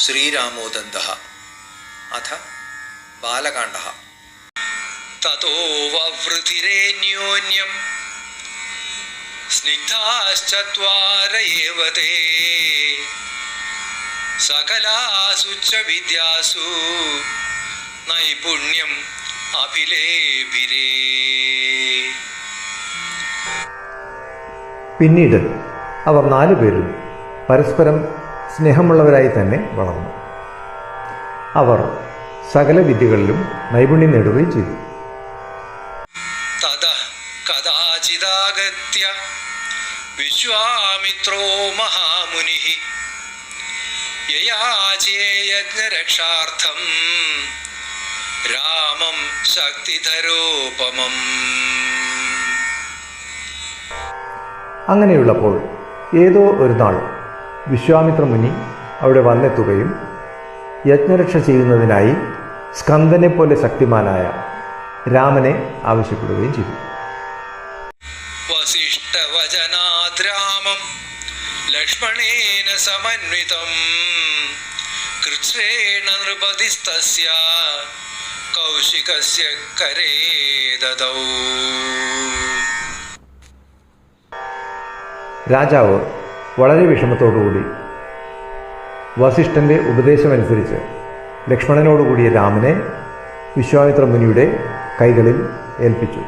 ശ്രീരാമോദന്തഃ അഥ ബാലകാണ്ഡഃ. തതോ വവൃതിരേന്യോന്യം സ്നിഗ്ധാശ്ചത്വാര ഏവ തേ സകലാസു ച വിദ്യാസു നൈപുണ്യം അഭിലേഭിരേ. പിന്നീട് അവർ 4 പേരും പരസ്പരം സ്നേഹമുള്ളവരായി തന്നെ വളർന്നു. അവർ സകല വിദ്യകളിലും നൈപുണ്യം നേടുകയും ചെയ്തു. തതഃ കദാചിദാഗത്യ വിശ്വാമിത്രോ മഹാമുനിഃ യയാചേ യജ്ഞരക്ഷാർത്ഥം രാമം ശക്തിധരോപമം. അങ്ങനെയുള്ളപ്പോൾ ഏതോ ഒരു നാൾ വിശ്വാമിത്ര മുനി അവിടെ വന്നെത്തുകയും യജ്ഞരക്ഷ ചെയ്യുന്നതിനായി സ്കന്ദനെ പോലെ ശക്തിമാനായ രാമനെ ആവശ്യപ്പെടുകയും ചെയ്തു. വസിഷ്ഠവചനാത് രാമം ലക്ഷ്മണേന സമന്വിതം കൃച്ഛ്രേണ നൃപതിസ്തസ്യ കൗശികസ്യ കരേ ദദൗ. രാജാവ് വളരെ വിഷമത്തോടുകൂടി വസിഷ്ഠൻ്റെ ഉപദേശമനുസരിച്ച് ലക്ഷ്മണനോടുകൂടിയ രാമനെ വിശ്വാമിത്ര മുനിയുടെ കൈകളിൽ ഏൽപ്പിച്ചു.